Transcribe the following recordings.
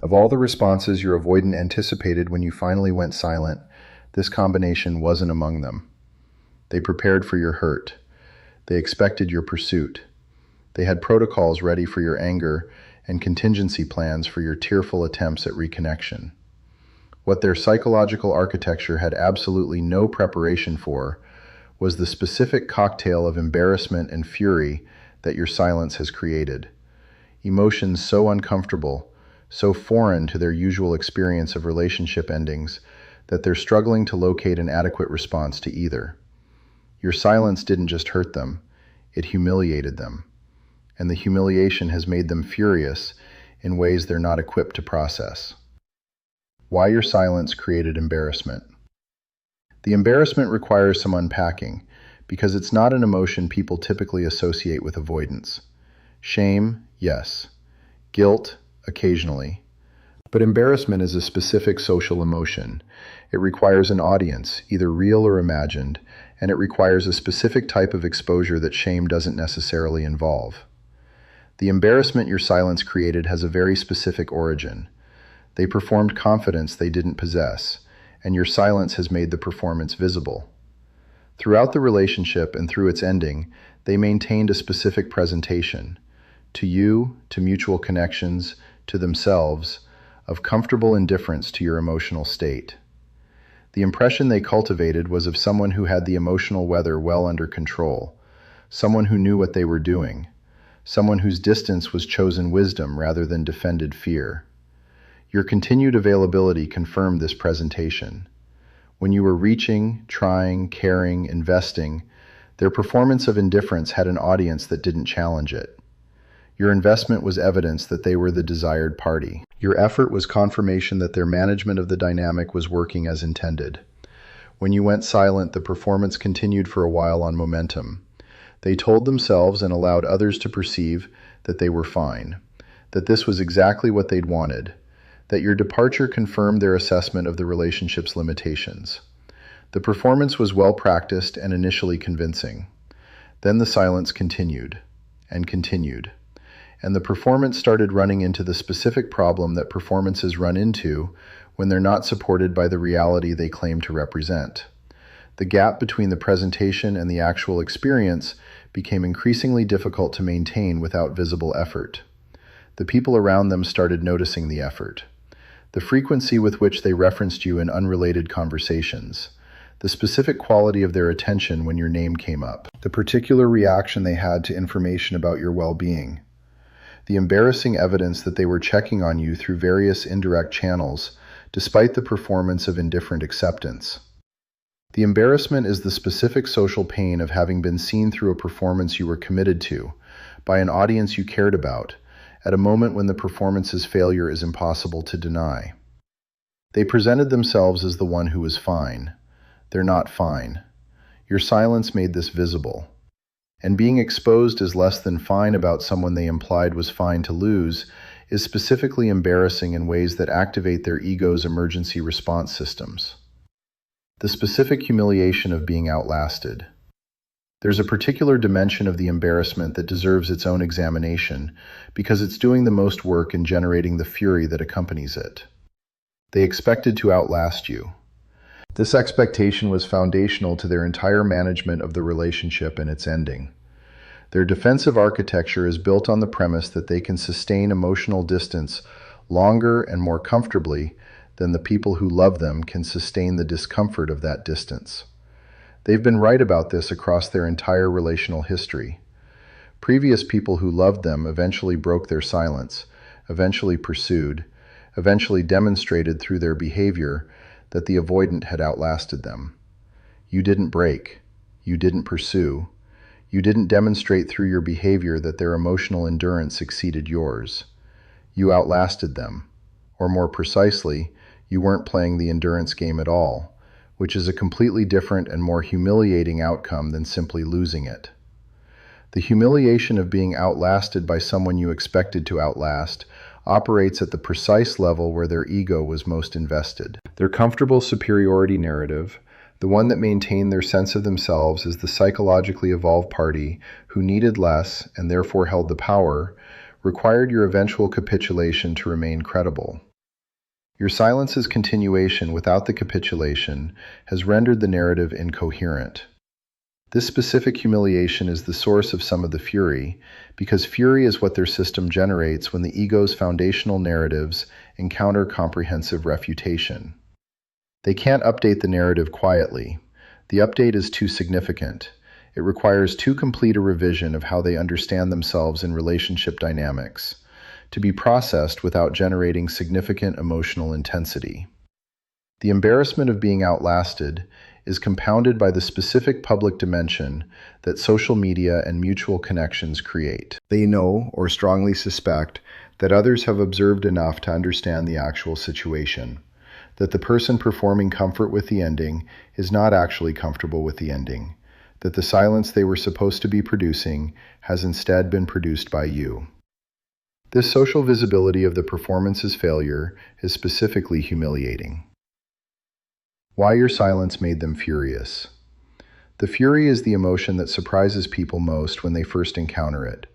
Of all the responses your avoidant anticipated when you finally went silent, this combination wasn't among them. They prepared for your hurt. They expected your pursuit. They had protocols ready for your anger and contingency plans for your tearful attempts at reconnection. What their psychological architecture had absolutely no preparation for was the specific cocktail of embarrassment and fury that your silence has created. Emotions so uncomfortable, so foreign to their usual experience of relationship endings, that they're struggling to locate an adequate response to either. Your silence didn't just hurt them, it humiliated them. And the humiliation has made them furious in ways they're not equipped to process. Why your silence created embarrassment. The embarrassment requires some unpacking, because it's not an emotion people typically associate with avoidance. Shame, yes. Guilt, occasionally. But embarrassment is a specific social emotion. It requires an audience, either real or imagined, and it requires a specific type of exposure that shame doesn't necessarily involve. The embarrassment your silence created has a very specific origin. They performed confidence they didn't possess, and your silence has made the performance visible. Throughout the relationship and through its ending, they maintained a specific presentation. To you, to mutual connections, to themselves, of comfortable indifference to your emotional state. The impression they cultivated was of someone who had the emotional weather well under control, someone who knew what they were doing, someone whose distance was chosen wisdom rather than defended fear. Your continued availability confirmed this presentation. When you were reaching, trying, caring, investing, their performance of indifference had an audience that didn't challenge it. Your investment was evidence that they were the desired party. Your effort was confirmation that their management of the dynamic was working as intended. When you went silent, the performance continued for a while on momentum. They told themselves and allowed others to perceive that they were fine, that this was exactly what they'd wanted, that your departure confirmed their assessment of the relationship's limitations. The performance was well practiced and initially convincing. Then the silence continued, and continued. And the performance started running into the specific problem that performances run into when they're not supported by the reality they claim to represent. The gap between the presentation and the actual experience became increasingly difficult to maintain without visible effort. The people around them started noticing the effort. The frequency with which they referenced you in unrelated conversations. The specific quality of their attention when your name came up. The particular reaction they had to information about your well-being. The embarrassing evidence that they were checking on you through various indirect channels, despite the performance of indifferent acceptance. The embarrassment is the specific social pain of having been seen through a performance you were committed to, by an audience you cared about, at a moment when the performance's failure is impossible to deny. They presented themselves as the one who was fine. They're not fine. Your silence made this visible. And being exposed as less than fine about someone they implied was fine to lose is specifically embarrassing in ways that activate their ego's emergency response systems. The specific humiliation of being outlasted. There's a particular dimension of the embarrassment that deserves its own examination because it's doing the most work in generating the fury that accompanies it. They expected to outlast you. This expectation was foundational to their entire management of the relationship and its ending. Their defensive architecture is built on the premise that they can sustain emotional distance longer and more comfortably than the people who love them can sustain the discomfort of that distance. They've been right about this across their entire relational history. Previous people who loved them eventually broke their silence, eventually pursued, eventually demonstrated through their behavior that the avoidant had outlasted them. You didn't break. You didn't pursue. You didn't demonstrate through your behavior that their emotional endurance exceeded yours. You outlasted them. Or more precisely, you weren't playing the endurance game at all, which is a completely different and more humiliating outcome than simply losing it. The humiliation of being outlasted by someone you expected to outlast operates at the precise level where their ego was most invested. Their comfortable superiority narrative, the one that maintained their sense of themselves as the psychologically evolved party who needed less and therefore held the power, required your eventual capitulation to remain credible. Your silence's continuation without the capitulation has rendered the narrative incoherent. This specific humiliation is the source of some of the fury, because fury is what their system generates when the ego's foundational narratives encounter comprehensive refutation. They can't update the narrative quietly. The update is too significant. It requires too complete a revision of how they understand themselves in relationship dynamics, to be processed without generating significant emotional intensity. The embarrassment of being outlasted is compounded by the specific public dimension that social media and mutual connections create. They know or strongly suspect that others have observed enough to understand the actual situation, that the person performing comfort with the ending is not actually comfortable with the ending, that the silence they were supposed to be producing has instead been produced by you. This social visibility of the performance's failure is specifically humiliating. Why your silence made them furious. The fury is the emotion that surprises people most when they first encounter it,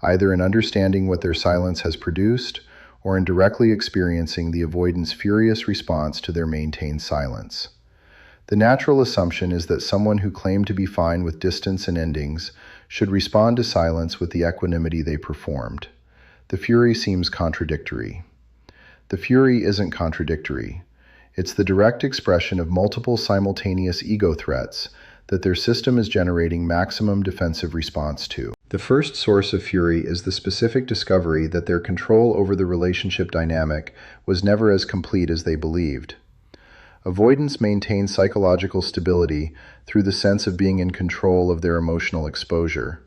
either in understanding what their silence has produced or in directly experiencing the avoidant's furious response to their maintained silence. The natural assumption is that someone who claimed to be fine with distance and endings should respond to silence with the equanimity they performed. The fury seems contradictory. The fury isn't contradictory. It's the direct expression of multiple simultaneous ego threats that their system is generating maximum defensive response to. The first source of fury is the specific discovery that their control over the relationship dynamic was never as complete as they believed. Avoidants maintain psychological stability through the sense of being in control of their emotional exposure.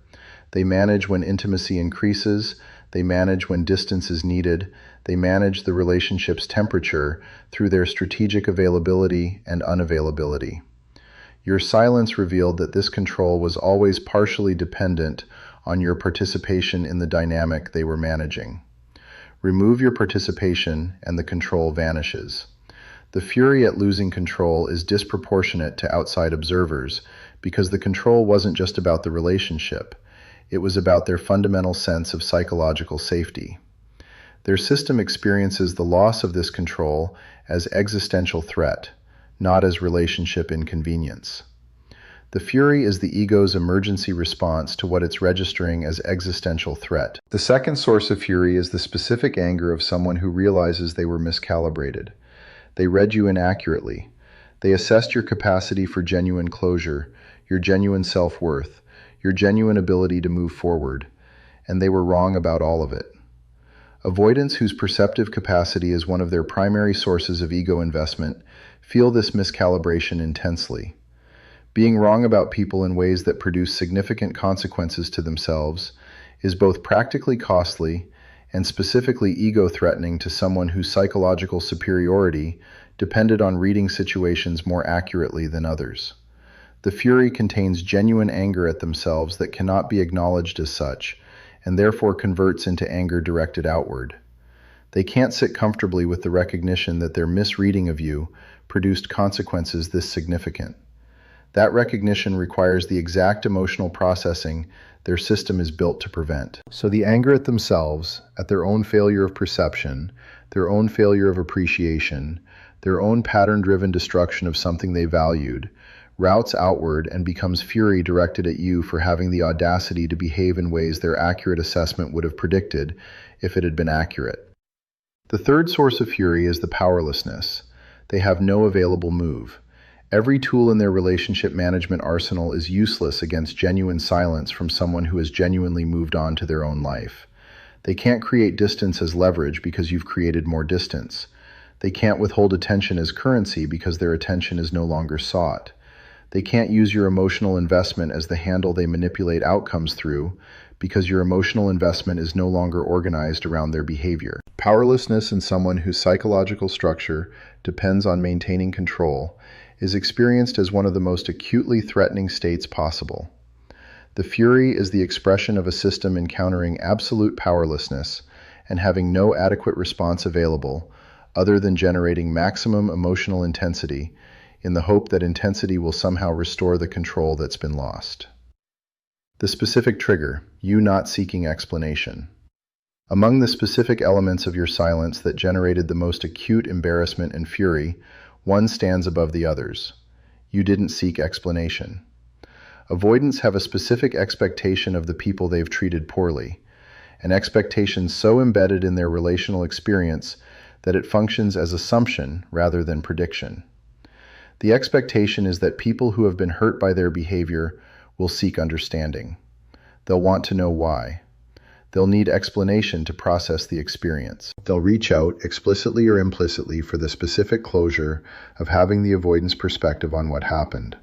They manage when intimacy increases, they manage when distance is needed, they manage the relationship's temperature through their strategic availability and unavailability. Your silence revealed that this control was always partially dependent on your participation in the dynamic they were managing. Remove your participation and the control vanishes. The fury at losing control is disproportionate to outside observers because the control wasn't just about the relationship. It was about their fundamental sense of psychological safety. Their system experiences the loss of this control as existential threat, not as relationship inconvenience. The fury is the ego's emergency response to what it's registering as existential threat. The second source of fury is the specific anger of someone who realizes they were miscalibrated. They read you inaccurately. They assessed your capacity for genuine closure, your genuine self-worth, your genuine ability to move forward, and they were wrong about all of it. Avoidants whose perceptive capacity is one of their primary sources of ego investment feel this miscalibration intensely. Being wrong about people in ways that produce significant consequences to themselves is both practically costly and specifically ego-threatening to someone whose psychological superiority depended on reading situations more accurately than others. The fury contains genuine anger at themselves that cannot be acknowledged as such, and therefore converts into anger directed outward. They can't sit comfortably with the recognition that their misreading of you produced consequences this significant. That recognition requires the exact emotional processing their system is built to prevent. So the anger at themselves, at their own failure of perception, their own failure of appreciation, their own pattern-driven destruction of something they valued, routes outward and becomes fury directed at you for having the audacity to behave in ways their accurate assessment would have predicted if it had been accurate. The third source of fury is the powerlessness. They have no available move. Every tool in their relationship management arsenal is useless against genuine silence from someone who has genuinely moved on to their own life. They can't create distance as leverage because you've created more distance. They can't withhold attention as currency because their attention is no longer sought. They can't use your emotional investment as the handle they manipulate outcomes through because your emotional investment is no longer organized around their behavior. Powerlessness in someone whose psychological structure depends on maintaining control is experienced as one of the most acutely threatening states possible. The fury is the expression of a system encountering absolute powerlessness and having no adequate response available other than generating maximum emotional intensity in the hope that intensity will somehow restore the control that's been lost. The specific trigger, you not seeking explanation. Among the specific elements of your silence that generated the most acute embarrassment and fury, one stands above the others. You didn't seek explanation. Avoidants have a specific expectation of the people they've treated poorly, an expectation so embedded in their relational experience that it functions as assumption rather than prediction. The expectation is that people who have been hurt by their behavior will seek understanding. They'll want to know why. They'll need explanation to process the experience. They'll reach out, explicitly or implicitly, for the specific closure of having the avoidance perspective on what happened.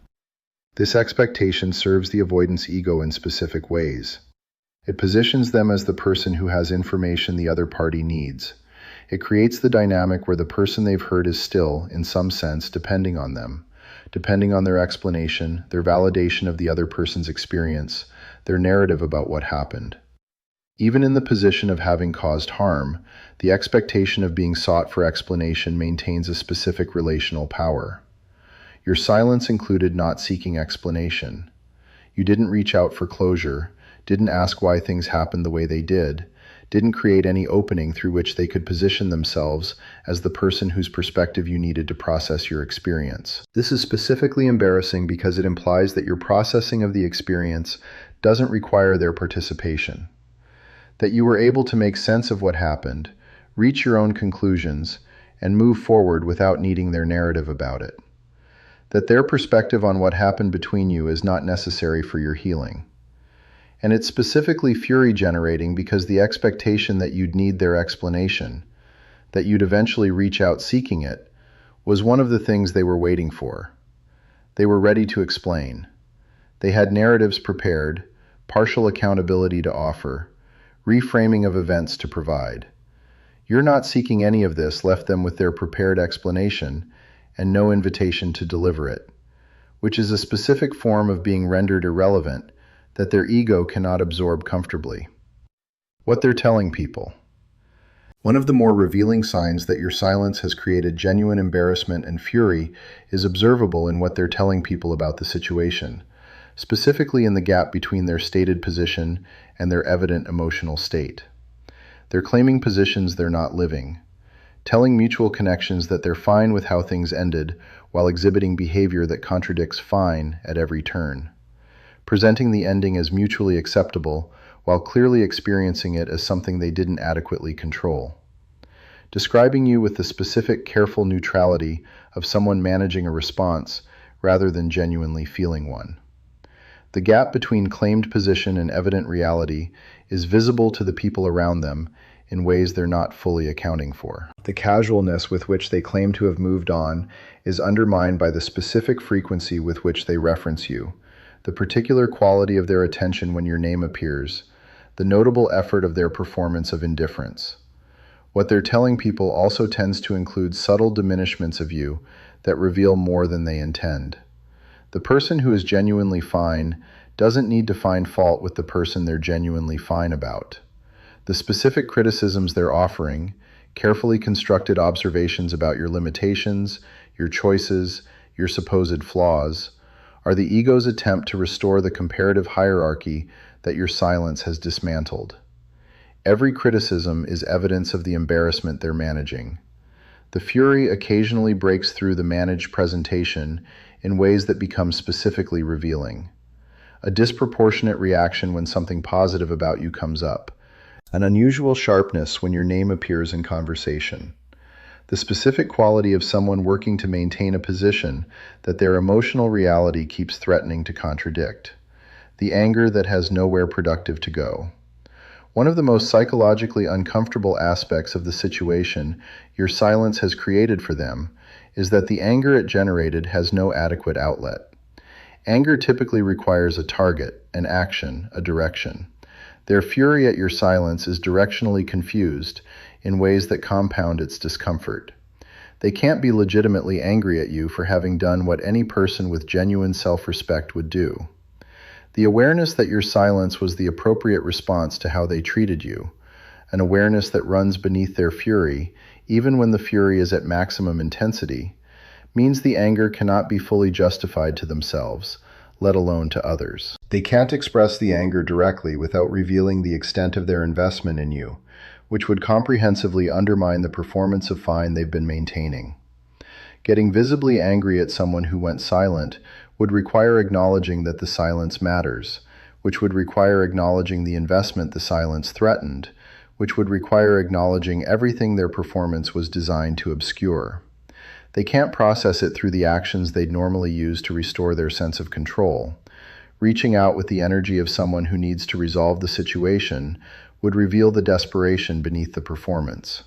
This expectation serves the avoidance ego in specific ways. It positions them as the person who has information the other party needs. It creates the dynamic where the person they've hurt is still, in some sense, depending on them, depending on their explanation, their validation of the other person's experience, their narrative about what happened. Even in the position of having caused harm, the expectation of being sought for explanation maintains a specific relational power. Your silence included not seeking explanation. You didn't reach out for closure, didn't ask why things happened the way they didn't create any opening through which they could position themselves as the person whose perspective you needed to process your experience. This is specifically embarrassing because it implies that your processing of the experience doesn't require their participation. That you were able to make sense of what happened, reach your own conclusions, and move forward without needing their narrative about it. That their perspective on what happened between you is not necessary for your healing. And it's specifically fury-generating because the expectation that you'd need their explanation, that you'd eventually reach out seeking it, was one of the things they were waiting for. They were ready to explain. They had narratives prepared, partial accountability to offer, reframing of events to provide. Your not seeking any of this left them with their prepared explanation and no invitation to deliver it, which is a specific form of being rendered irrelevant that their ego cannot absorb comfortably. What they're telling people. One of the more revealing signs that your silence has created genuine embarrassment and fury is observable in what they're telling people about the situation, specifically in the gap between their stated position and their evident emotional state. They're claiming positions they're not living, telling mutual connections that they're fine with how things ended while exhibiting behavior that contradicts fine at every turn, presenting the ending as mutually acceptable while clearly experiencing it as something they didn't adequately control, describing you with the specific careful neutrality of someone managing a response rather than genuinely feeling one. The gap between claimed position and evident reality is visible to the people around them in ways they're not fully accounting for. The casualness with which they claim to have moved on is undermined by the specific frequency with which they reference you, the particular quality of their attention when your name appears, the notable effort of their performance of indifference. What they're telling people also tends to include subtle diminishments of you that reveal more than they intend. The person who is genuinely fine doesn't need to find fault with the person they're genuinely fine about. The specific criticisms they're offering, carefully constructed observations about your limitations, your choices, your supposed flaws, are the ego's attempt to restore the comparative hierarchy that your silence has dismantled. Every criticism is evidence of the embarrassment they're managing. The fury occasionally breaks through the managed presentation in ways that become specifically revealing. A disproportionate reaction when something positive about you comes up. An unusual sharpness when your name appears in conversation. The specific quality of someone working to maintain a position that their emotional reality keeps threatening to contradict. The anger that has nowhere productive to go. One of the most psychologically uncomfortable aspects of the situation your silence has created for them is that the anger it generated has no adequate outlet. Anger typically requires a target, an action, a direction. Their fury at your silence is directionally confused in ways that compound its discomfort. They can't be legitimately angry at you for having done what any person with genuine self-respect would do. The awareness that your silence was the appropriate response to how they treated you, an awareness that runs beneath their fury, even when the fury is at maximum intensity, means the anger cannot be fully justified to themselves, let alone to others. They can't express the anger directly without revealing the extent of their investment in you, which would comprehensively undermine the performance of fine they've been maintaining. Getting visibly angry at someone who went silent would require acknowledging that the silence matters, which would require acknowledging the investment the silence threatened, which would require acknowledging everything their performance was designed to obscure. They can't process it through the actions they'd normally use to restore their sense of control. Reaching out with the energy of someone who needs to resolve the situation would reveal the desperation beneath the performance.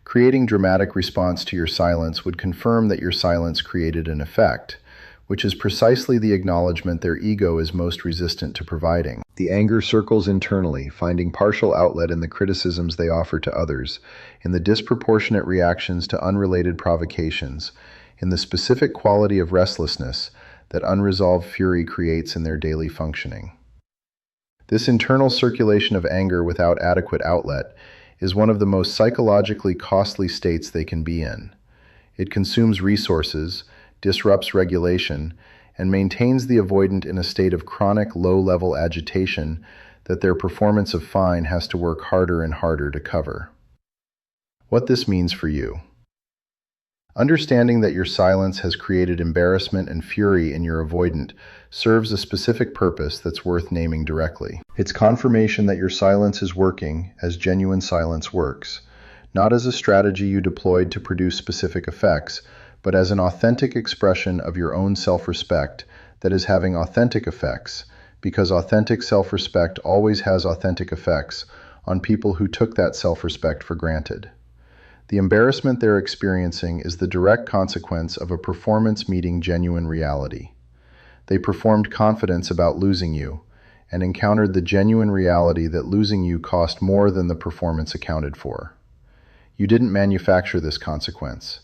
Creating dramatic response to your silence would confirm that your silence created an effect, which is precisely the acknowledgement their ego is most resistant to providing. The anger circles internally, finding partial outlet in the criticisms they offer to others, in the disproportionate reactions to unrelated provocations, in the specific quality of restlessness that unresolved fury creates in their daily functioning. This internal circulation of anger without adequate outlet is one of the most psychologically costly states they can be in. It consumes resources, disrupts regulation, and maintains the avoidant in a state of chronic low-level agitation that their performance of fine has to work harder and harder to cover. What this means for you. Understanding that your silence has created embarrassment and fury in your avoidant serves a specific purpose that's worth naming directly. It's confirmation that your silence is working as genuine silence works, not as a strategy you deployed to produce specific effects, but as an authentic expression of your own self-respect that is having authentic effects, because authentic self-respect always has authentic effects on people who took that self-respect for granted. The embarrassment they're experiencing is the direct consequence of a performance meeting genuine reality. They performed confidence about losing you, and encountered the genuine reality that losing you cost more than the performance accounted for. You didn't manufacture this consequence.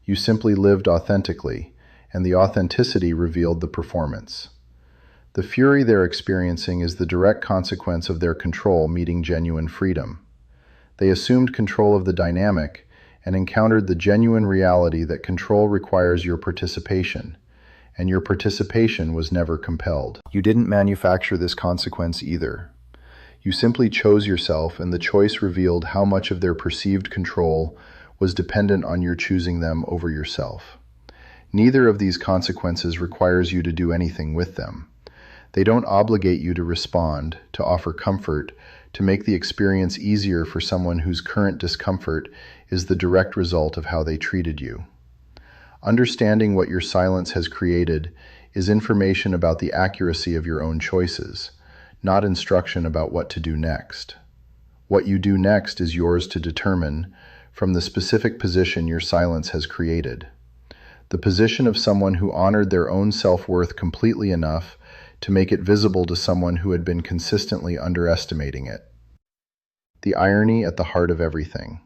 You simply lived authentically, and the authenticity revealed the performance. The fury they're experiencing is the direct consequence of their control meeting genuine freedom. They assumed control of the dynamic and encountered the genuine reality that control requires your participation, and your participation was never compelled. You didn't manufacture this consequence either. You simply chose yourself, and the choice revealed how much of their perceived control was dependent on your choosing them over yourself. Neither of these consequences requires you to do anything with them. They don't obligate you to respond, to offer comfort, to make the experience easier for someone whose current discomfort is the direct result of how they treated you. Understanding what your silence has created is information about the accuracy of your own choices, not instruction about what to do next. What you do next is yours to determine from the specific position your silence has created. The position of someone who honored their own self-worth completely enough to make it visible to someone who had been consistently underestimating it. The irony at the heart of everything.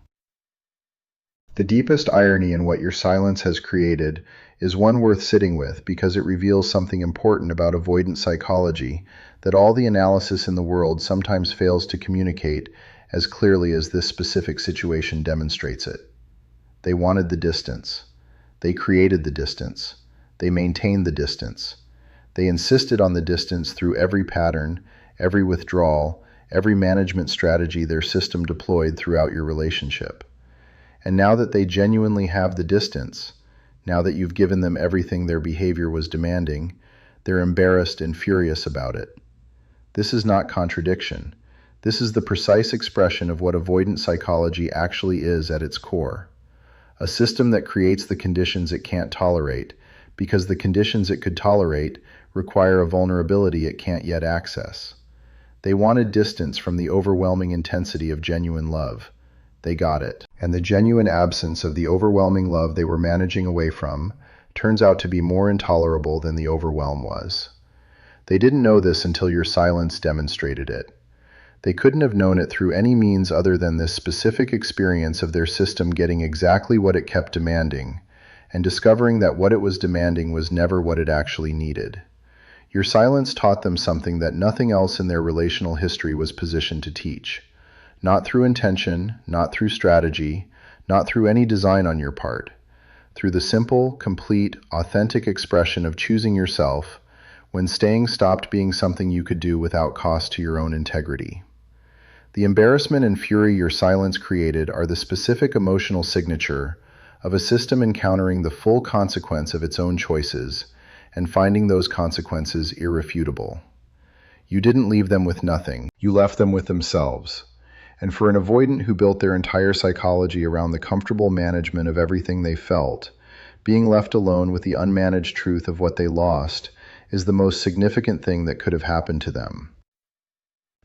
The deepest irony in what your silence has created is one worth sitting with because it reveals something important about avoidant psychology that all the analysis in the world sometimes fails to communicate as clearly as this specific situation demonstrates it. They wanted the distance. They created the distance. They maintained the distance. They insisted on the distance through every pattern, every withdrawal, every management strategy their system deployed throughout your relationship. And now that they genuinely have the distance, now that you've given them everything their behavior was demanding, they're embarrassed and furious about it. This is not contradiction. This is the precise expression of what avoidant psychology actually is at its core. A system that creates the conditions it can't tolerate, because the conditions it could tolerate require a vulnerability it can't yet access. They wanted distance from the overwhelming intensity of genuine love. They got it. And the genuine absence of the overwhelming love they were managing away from turns out to be more intolerable than the overwhelm was. They didn't know this until your silence demonstrated it. They couldn't have known it through any means other than this specific experience of their system getting exactly what it kept demanding, and discovering that what it was demanding was never what it actually needed. Your silence taught them something that nothing else in their relational history was positioned to teach. Not through intention, not through strategy, not through any design on your part. Through the simple, complete, authentic expression of choosing yourself, when staying stopped being something you could do without cost to your own integrity. The embarrassment and fury your silence created are the specific emotional signature of a system encountering the full consequence of its own choices and finding those consequences irrefutable. You didn't leave them with nothing, you left them with themselves. And for an avoidant who built their entire psychology around the comfortable management of everything they felt, being left alone with the unmanaged truth of what they lost is the most significant thing that could have happened to them.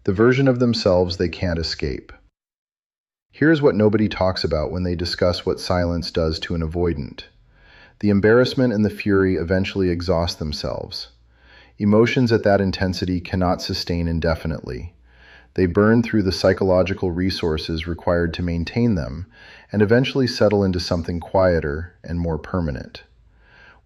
The version of themselves they can't escape. Here's what nobody talks about when they discuss what silence does to an avoidant. The embarrassment and the fury eventually exhaust themselves. Emotions at that intensity cannot sustain indefinitely. They burn through the psychological resources required to maintain them and eventually settle into something quieter and more permanent.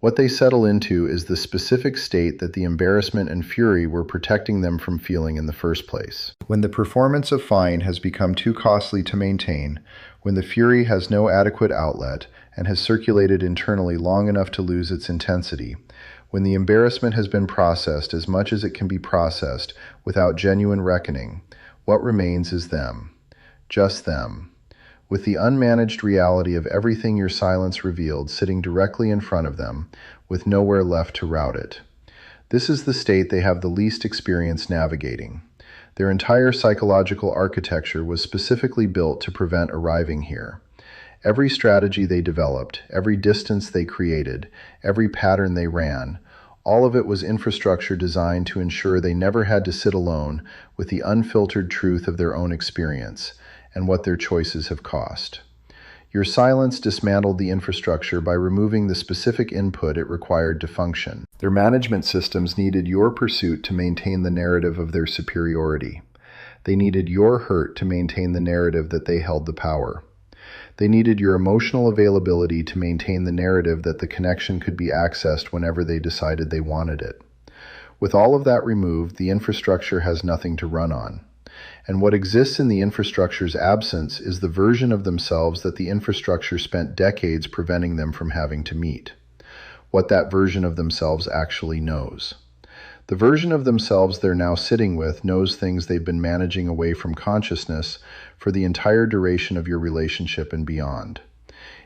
What they settle into is the specific state that the embarrassment and fury were protecting them from feeling in the first place. When the performance of fine has become too costly to maintain, when the fury has no adequate outlet and has circulated internally long enough to lose its intensity, when the embarrassment has been processed as much as it can be processed without genuine reckoning, what remains is them. Just them. With the unmanaged reality of everything your silence revealed sitting directly in front of them, with nowhere left to route it. This is the state they have the least experience navigating. Their entire psychological architecture was specifically built to prevent arriving here. Every strategy they developed, every distance they created, every pattern they ran, all of it was infrastructure designed to ensure they never had to sit alone with the unfiltered truth of their own experience and what their choices have cost. Your silence dismantled the infrastructure by removing the specific input it required to function. Their management systems needed your pursuit to maintain the narrative of their superiority. They needed your hurt to maintain the narrative that they held the power. They needed your emotional availability to maintain the narrative that the connection could be accessed whenever they decided they wanted it. With all of that removed, the infrastructure has nothing to run on. And what exists in the infrastructure's absence is the version of themselves that the infrastructure spent decades preventing them from having to meet. What that version of themselves actually knows. The version of themselves they're now sitting with knows things they've been managing away from consciousness for the entire duration of your relationship and beyond.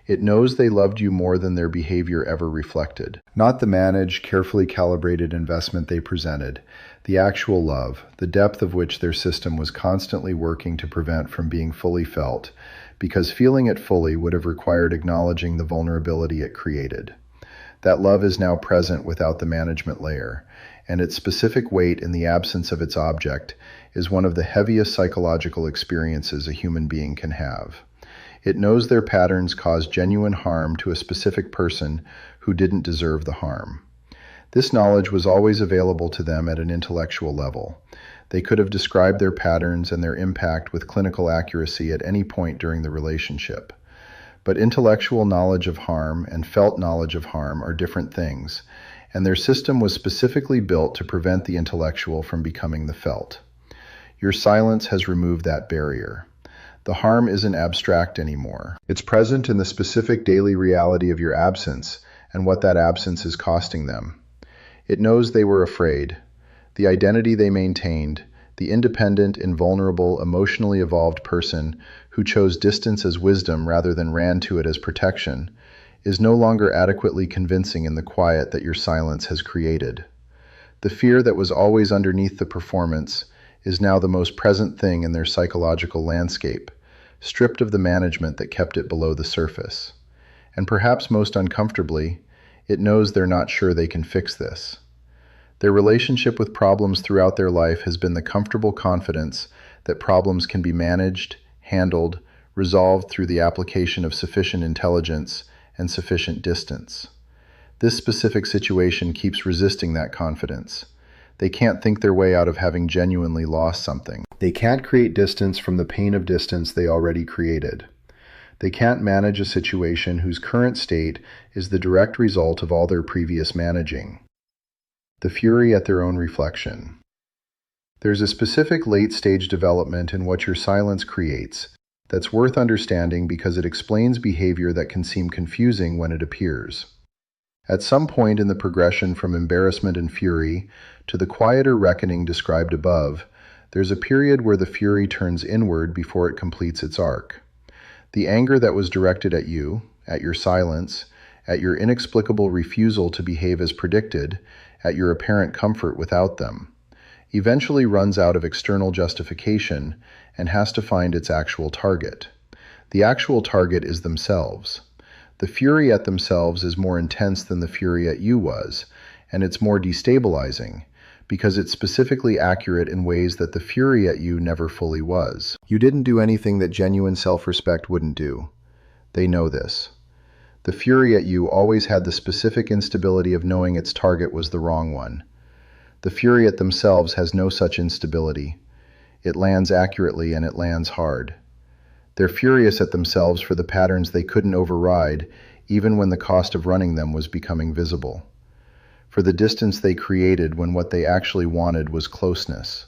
It knows they loved you more than their behavior ever reflected. Not the managed, carefully calibrated investment they presented, the actual love, the depth of which their system was constantly working to prevent from being fully felt, because feeling it fully would have required acknowledging the vulnerability it created. That love is now present without the management layer, and its specific weight in the absence of its object is one of the heaviest psychological experiences a human being can have. It knows their patterns cause genuine harm to a specific person who didn't deserve the harm. This knowledge was always available to them at an intellectual level. They could have described their patterns and their impact with clinical accuracy at any point during the relationship. But intellectual knowledge of harm and felt knowledge of harm are different things, and their system was specifically built to prevent the intellectual from becoming the felt. Your silence has removed that barrier. The harm isn't abstract anymore. It's present in the specific daily reality of your absence and what that absence is costing them. It knows they were afraid. The identity they maintained, the independent, invulnerable, emotionally evolved person who chose distance as wisdom rather than ran to it as protection, is no longer adequately convincing in the quiet that your silence has created. The fear that was always underneath the performance is now the most present thing in their psychological landscape, stripped of the management that kept it below the surface. And perhaps most uncomfortably, it knows they're not sure they can fix this. Their relationship with problems throughout their life has been the comfortable confidence that problems can be managed, handled, resolved through the application of sufficient intelligence and sufficient distance. This specific situation keeps resisting that confidence. They can't think their way out of having genuinely lost something. They can't create distance from the pain of distance they already created. They can't manage a situation whose current state is the direct result of all their previous managing. The fury at their own reflection. There's a specific late-stage development in what your silence creates that's worth understanding because it explains behavior that can seem confusing when it appears. At some point in the progression from embarrassment and fury to the quieter reckoning described above, There's a period where the fury turns inward before it completes its arc. The anger that was directed at you, at your silence, at your inexplicable refusal to behave as predicted, at your apparent comfort without them, eventually runs out of external justification and has to find its actual target. The actual target is themselves. The fury at themselves is more intense than the fury at you was, and it's more destabilizing, because it's specifically accurate in ways that the fury at you never fully was. You didn't do anything that genuine self-respect wouldn't do. They know this. The fury at you always had the specific instability of knowing its target was the wrong one. The fury at themselves has no such instability. It lands accurately and it lands hard. They're furious at themselves for the patterns they couldn't override, even when the cost of running them was becoming visible. For the distance they created when what they actually wanted was closeness.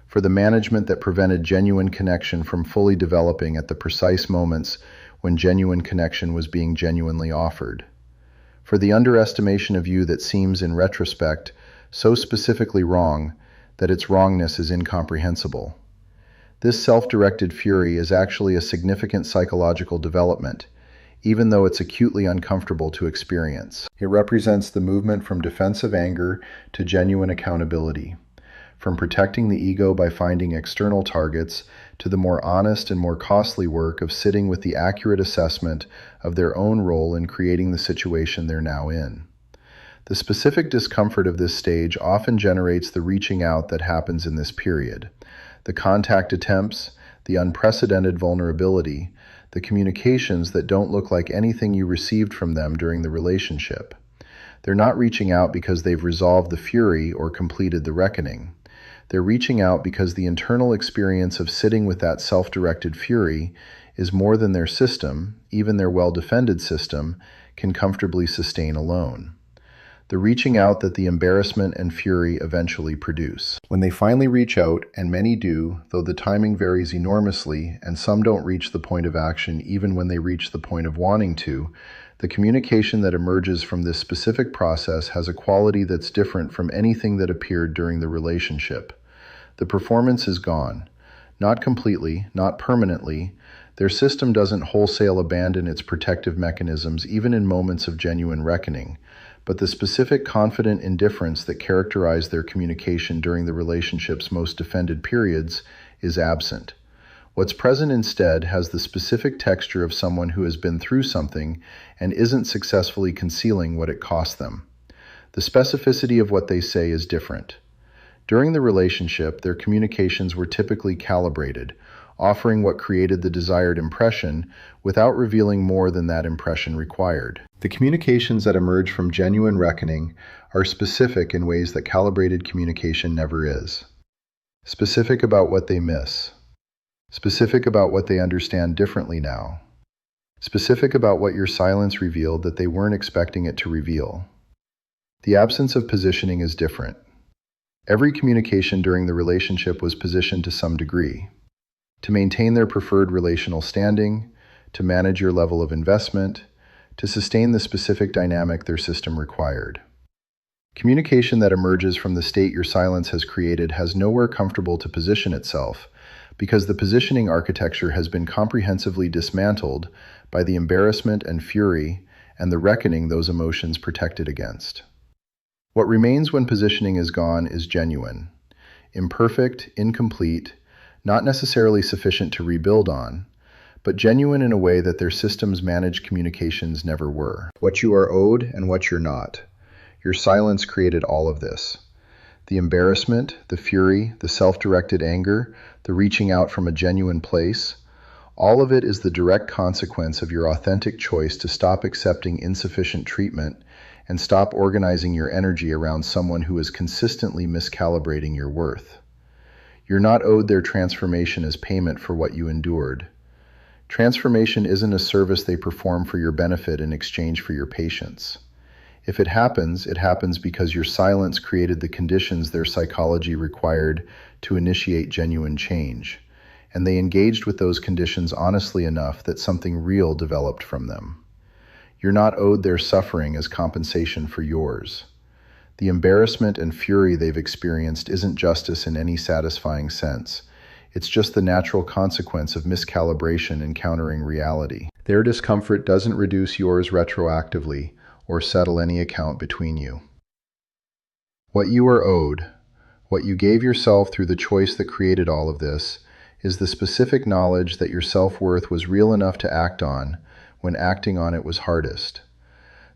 For the management that prevented genuine connection from fully developing at the precise moments when genuine connection was being genuinely offered. For the underestimation of you that seems, in retrospect, so specifically wrong that its wrongness is incomprehensible. This self-directed fury is actually a significant psychological development, even though it's acutely uncomfortable to experience. It represents the movement from defensive anger to genuine accountability, from protecting the ego by finding external targets to the more honest and more costly work of sitting with the accurate assessment of their own role in creating the situation they're now in. The specific discomfort of this stage often generates the reaching out that happens in this period. The contact attempts, the unprecedented vulnerability, the communications that don't look like anything you received from them during the relationship. They're not reaching out because they've resolved the fury or completed the reckoning. They're reaching out because the internal experience of sitting with that self-directed fury is more than their system, even their well-defended system, can comfortably sustain alone. The reaching out that the embarrassment and fury eventually produce. When they finally reach out, and many do, though the timing varies enormously, and some don't reach the point of action even when they reach the point of wanting to, the communication that emerges from this specific process has a quality that's different from anything that appeared during the relationship. The performance is gone. Not completely, not permanently. Their system doesn't wholesale abandon its protective mechanisms even in moments of genuine reckoning, but the specific confident indifference that characterized their communication during the relationship's most defended periods is absent. What's present instead has the specific texture of someone who has been through something and isn't successfully concealing what it cost them. The specificity of what they say is different. During the relationship, their communications were typically calibrated, offering what created the desired impression without revealing more than that impression required. The communications that emerge from genuine reckoning are specific in ways that calibrated communication never is. Specific about what they miss. Specific about what they understand differently now. Specific about what your silence revealed that they weren't expecting it to reveal. The absence of positioning is different. Every communication during the relationship was positioned to some degree. To maintain their preferred relational standing, to manage your level of investment, to sustain the specific dynamic their system required. Communication that emerges from the state your silence has created has nowhere comfortable to position itself, because the positioning architecture has been comprehensively dismantled by the embarrassment and fury and the reckoning those emotions protected against. What remains when positioning is gone is genuine, imperfect, incomplete, not necessarily sufficient to rebuild on, but genuine in a way that their systems managed communications never were. What you are owed and what you're not. Your silence created all of this. The embarrassment, the fury, the self-directed anger, the reaching out from a genuine place, all of it is the direct consequence of your authentic choice to stop accepting insufficient treatment and stop organizing your energy around someone who is consistently miscalibrating your worth. You're not owed their transformation as payment for what you endured. Transformation isn't a service they perform for your benefit in exchange for your patience. If it happens because your silence created the conditions their psychology required to initiate genuine change, and they engaged with those conditions honestly enough that something real developed from them. You're not owed their suffering as compensation for yours. The embarrassment and fury they've experienced isn't justice in any satisfying sense. It's just the natural consequence of miscalibration encountering reality. Their discomfort doesn't reduce yours retroactively or settle any account between you. What you are owed, what you gave yourself through the choice that created all of this, is the specific knowledge that your self-worth was real enough to act on when acting on it was hardest.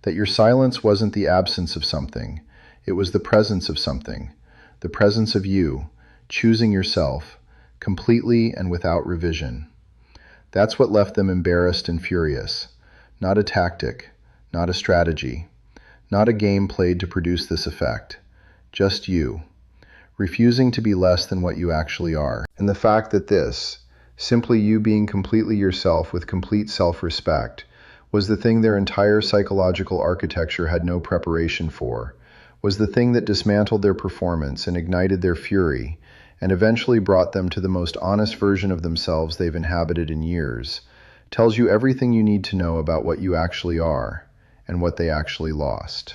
That your silence wasn't the absence of something, it was the presence of something, the presence of you, choosing yourself, completely and without revision. That's what left them embarrassed and furious. Not a tactic, not a strategy, not a game played to produce this effect. Just you, refusing to be less than what you actually are. And the fact that this, simply you being completely yourself with complete self-respect, was the thing their entire psychological architecture had no preparation for, was the thing that dismantled their performance and ignited their fury, and eventually brought them to the most honest version of themselves they've inhabited in years, tells you everything you need to know about what you actually are and what they actually lost.